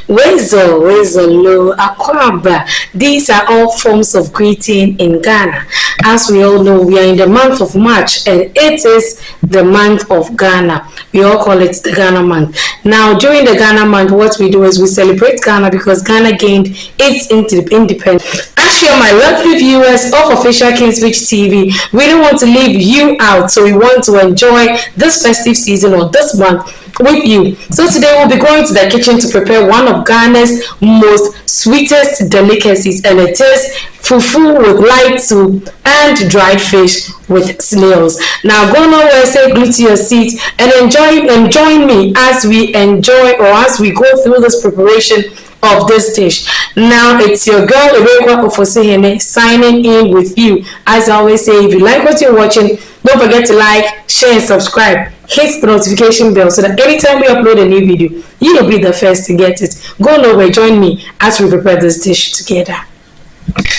Wezolo, Akwaba. These are all forms of greeting in Ghana. As we all know, we are in the month of March and it is the month of Ghana. We all call it the Ghana month. Now, during the Ghana month, what we do is we celebrate Ghana because Ghana gained its independence. Actually, my lovely viewers of Official Kingswitch TV, we don't want to leave you out, so we want to enjoy this festive season or this month with you. So today we'll be going to the kitchen to prepare one of Ghana's most sweetest delicacies, and it is fufu with light soup and dried fish with snails. Now go nowhere, say glue to your seat and join me as we enjoy or as we go through this preparation of this dish. Now it's your girl Erekwa Ofosihene signing in with you. As I always say, if you like what you're watching, don't forget to like, share and subscribe. Hit the notification bell so that anytime we upload a new video, you'll be the first to get it. Go nowhere, join me as we prepare this dish together.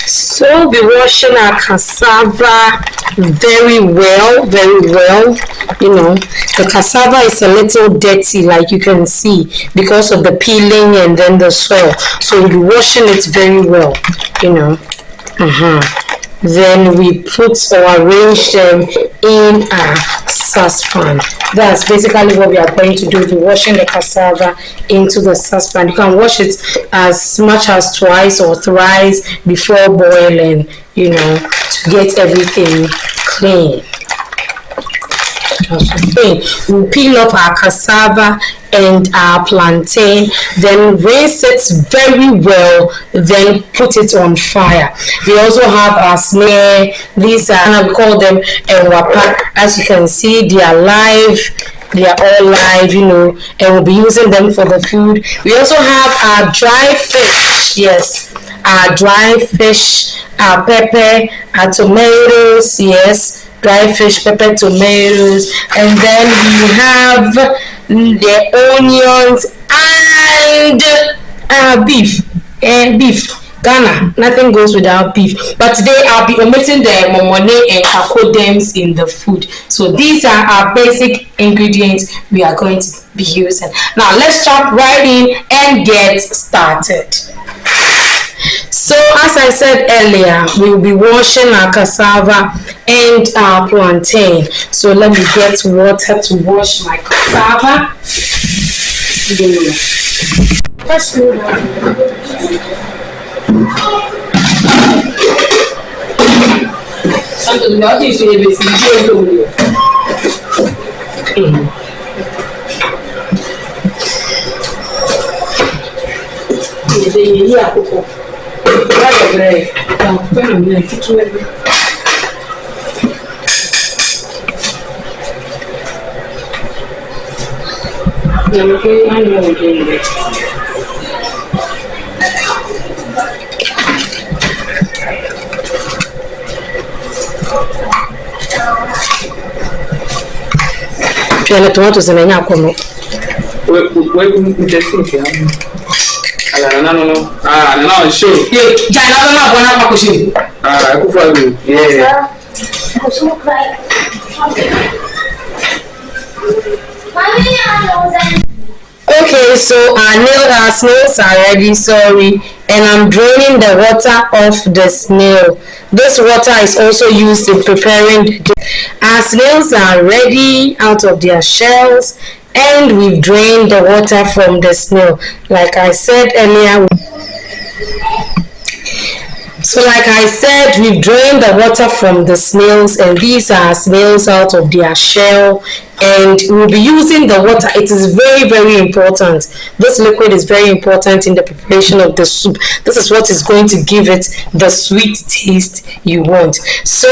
So we'll be washing our cassava very well. You know, the cassava is a little dirty, like you can see, because of the peeling and then the soil. So we'll be washing it very well, you know. Then we put or arrange them in a saucepan. That's basically what we are going to do. We'll be washing the cassava into the saucepan. You can wash it as much as twice or thrice before boiling, you know, to get everything clean. We'll peel off our cassava and our plantain, then rinse it very well, then put it on fire. We also have our snail. These are, we call them wapa. As you can see, they are live. They are all live, you know, and we'll be using them for the food. We also have our dry fish. Yes, our dry fish, our pepper, our tomatoes. Yes, dry fish, pepper, tomatoes, and then we have the onions and beef. Ghana, nothing goes without beef. But today I'll be omitting the momone and kakodems in the food. So these are our basic ingredients we are going to be using. Now let's jump right in and get started. So as I said earlier, we will be washing our cassava and our plantain. So let me get water to wash my cassava. Tomatoes and no. Okay, so our snails are ready, sorry, and I'm draining the water off the snail. This water is also used in preparing the dish. Our snails are ready out of their shells, and we've drained the water from the snail. Like I said earlier, we've drained the water from the snails, and these are snails out of their shell, and we'll be using the water. It is very important. This liquid is very important in the preparation of the soup. This is what is going to give it the sweet taste you want. So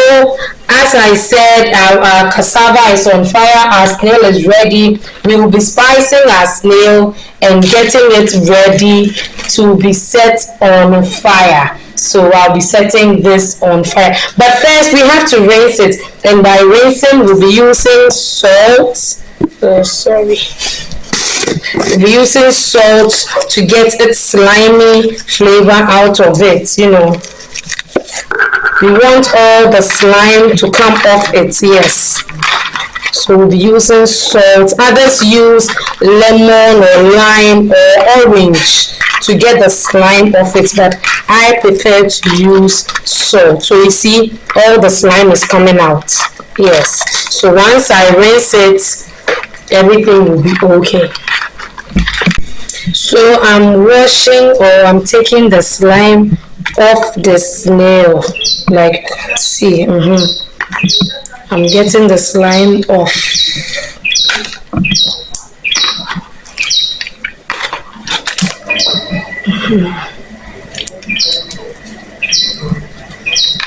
as I said, our cassava is on fire, our snail is ready. We will be spicing our snail and getting it ready to be set on fire. So I'll be setting this on fire. But first we have to rinse it. And by rinsing, we'll be using salt. We'll be using salt to get its slimy flavor out of it, you know. We want all the slime to come off it, yes. So we'll be using salt. Others use lemon or lime or orange to get the slime off it, but I prefer to use salt. So you see all the slime is coming out. Yes, so once I rinse it, everything will be okay. So I'm washing, or I'm taking the slime off the snail, like, see, I'm getting the slime off.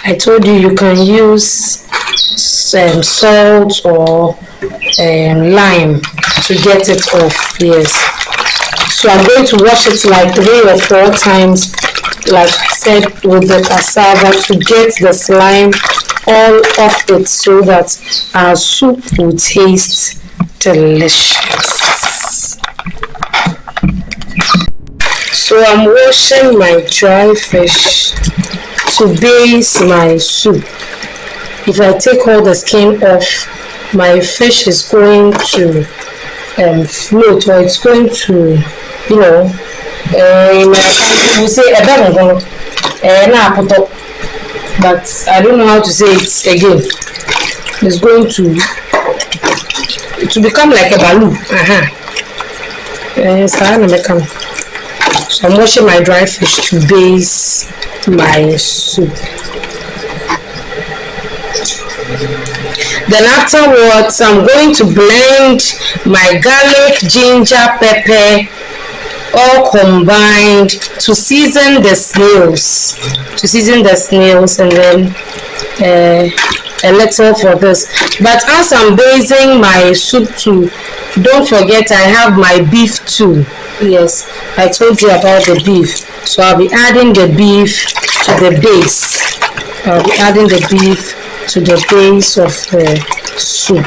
I told you you can use salt or lime to get it off. Yes, so I'm going to wash it like 3 or 4 times, like I said, with the cassava, to get the slime all off it, so that our soup will taste delicious. So I'm washing my dry fish to base my soup. If I take all the skin off, my fish is going to float, or it's going to, you know, in my country we say a bit but I don't know how to say it again. It's going to become like a balloon. So I'm washing my dry fish to base my soup. Then afterwards, I'm going to blend my garlic, ginger, pepper, all combined to season the snails. And then a little for this. But as I'm basing my soup too, don't forget I have my beef too. Yes, I told you about the beef. So I'll be adding the beef to the base. I'll be adding the beef to the base of the soup.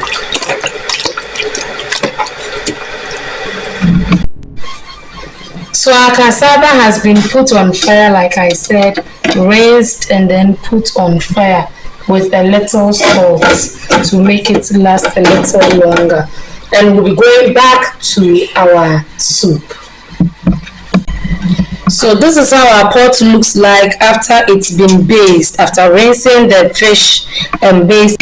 So our cassava has been put on fire, like I said, rinsed and then put on fire with a little salt to make it last a little longer. And we'll be going back to our soup. So this is how our pot looks like after it's been based, after rinsing the fish and based.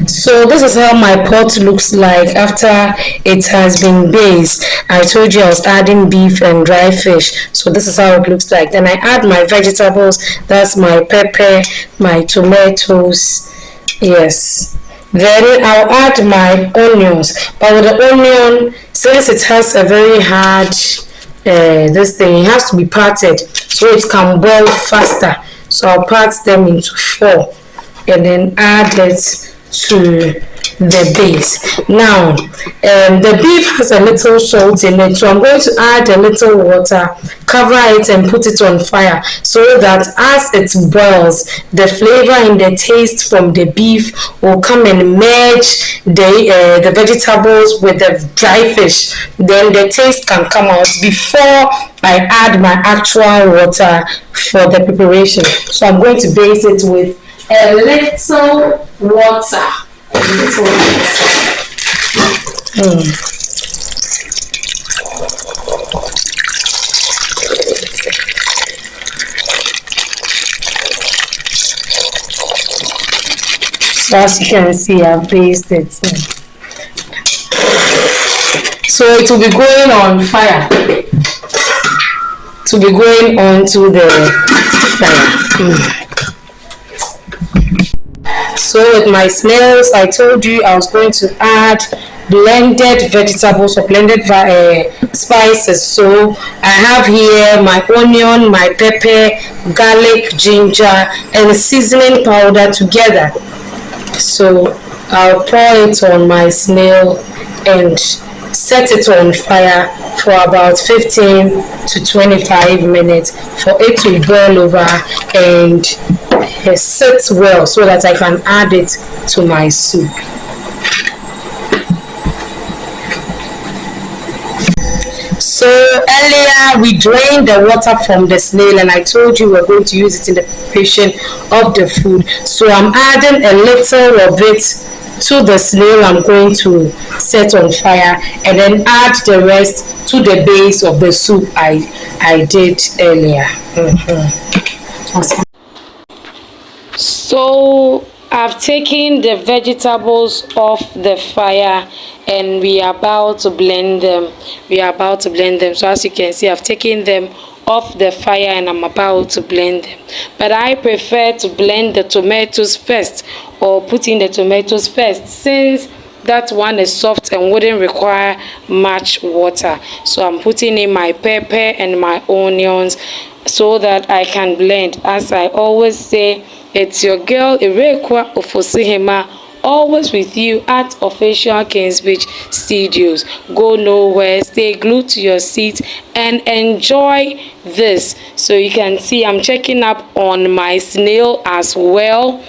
So this is how my pot looks like after it has been based. I told you I was adding beef and dry fish, so this is how it looks like. Then I add my vegetables. That's my pepper, my tomatoes. Yes, then I'll add my onions, but with the onion, since it has a very hard this thing, it has to be parted so it can boil faster. So I'll part them into 4 and then add it to the base. Now the beef has a little salt in it, so I'm going to add a little water, cover it and put it on fire, so that as it boils, the flavor and the taste from the beef will come and merge the vegetables with the dry fish. Then the taste can come out before I add my actual water for the preparation. So I'm going to base it with a little water. So as you can see, I've based it. So it will be going on fire. To be going on to the fire. So with my snails, I told you I was going to add blended vegetables or blended spices. So I have here my onion, my pepper, garlic, ginger, and seasoning powder together. So I'll pour it on my snail and set it on fire for about 15 to 25 minutes for it to boil over and sit well, so that I can add it to my soup. So earlier we drained the water from the snail, and I told you we're going to use it in the preparation of the food. So I'm adding a little of it to the snail I'm going to set on fire, and then add the rest to the base of the soup I did earlier. So I've taken the vegetables off the fire and we are about to blend them. So as you can see, I've taken them off the fire and I'm about to blend them. But I prefer to blend the tomatoes first, or put in the tomatoes first, since that one is soft and wouldn't require much water. So I'm putting in my pepper and my onions so that I can blend. As I always say, it's your girl Irekwa Ofosihema, always with you at Official Kings Beach Studios. Go nowhere, stay glued to your seat and enjoy this. So you can see I'm checking up on my snail as well,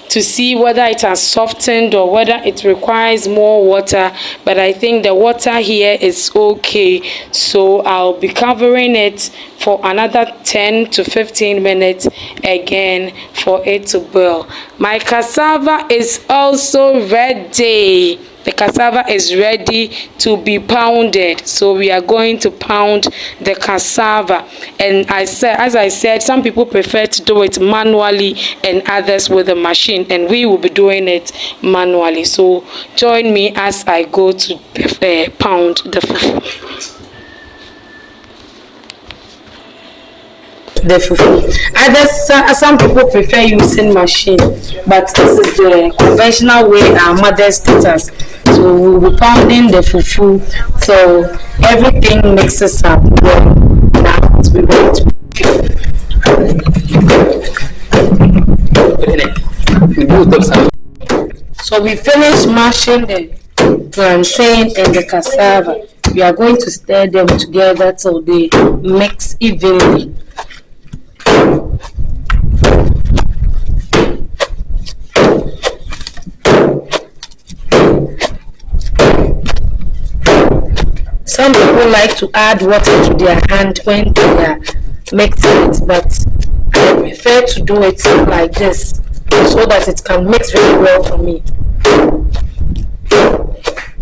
to see whether it has softened or whether it requires more water, but I think the water here is okay, so I'll be covering it for another 10 to 15 minutes again for it to boil. My cassava is also ready. The cassava is ready to be pounded, so we are going to pound the cassava. And as I said, some people prefer to do it manually and others with a machine, and we will be doing it manually. So join me as I go to pound the fufu. The fufu. Some people prefer using machine, but this is the conventional way our mothers taught us. So we'll be pounding the fufu so everything mixes up well. Now we're going to. So we finished mashing the plantain and the cassava. We are going to stir them together till they mix evenly. Some people like to add water to their hand when they are mixing it, but I prefer to do it like this so that it can mix very well for me.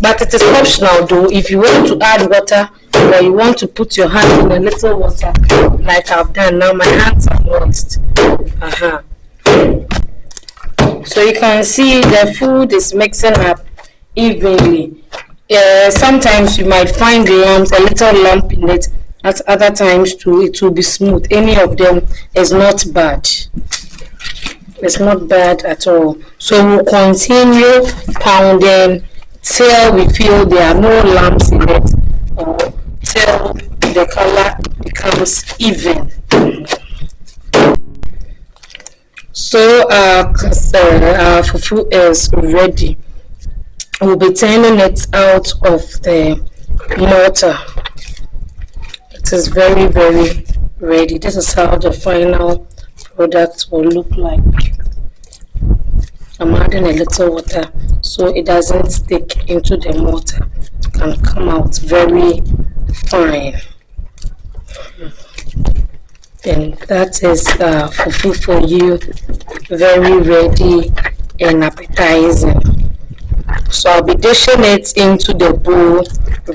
But it is optional though. If you want to add water, or you want to put your hand in a little water like I've done now, my hands are moist. So you can see the food is mixing up evenly. Sometimes you might find lumps, a little lump in it. At other times too, it will be smooth. Any of them is not bad. It's not bad at all. So we'll continue pounding till we feel there are no lumps in it, or till the color becomes even. So our fufu is ready. We'll be turning it out of the mortar. It is very, very ready. This is how the final product will look like. I'm adding a little water so it doesn't stick into the mortar. It can come out very fine. And that is fufu for you, very ready and appetizing. So I'll be dishing it into the bowl,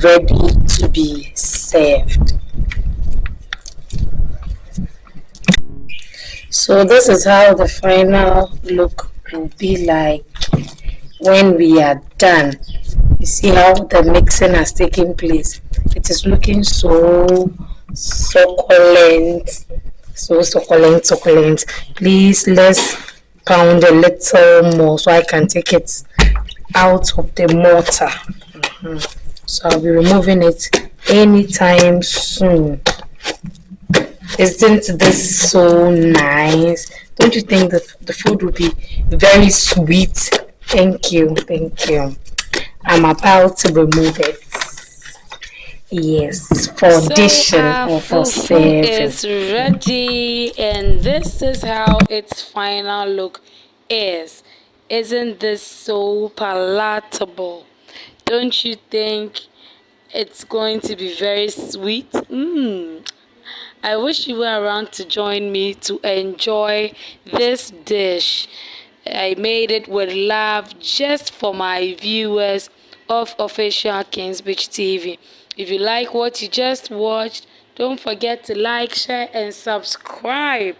ready to be served. So this is how the final look will be like when we are done. You see how the mixing has taken place. It is looking so succulent, succulent. Please, let's pound a little more so I can take it out of the mortar. So I'll be removing it anytime soon. Isn't this so nice? Don't you think the food will be very sweet? Thank you. I'm about to remove it. Yes, for dishing or for serving. It's ready, and this is how its final look is. Isn't this so palatable? Don't you think it's going to be very sweet? I wish you were around to join me to enjoy this dish. I made it with love just for my viewers of Official Kings Beach TV. If you like what you just watched, don't forget to like, share, and subscribe.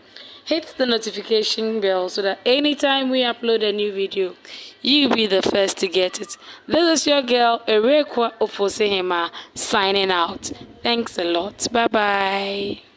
Hit the notification bell so that anytime we upload a new video, you'll be the first to get it. This is your girl, Erekwa Ofosehema, signing out. Thanks a lot. Bye-bye.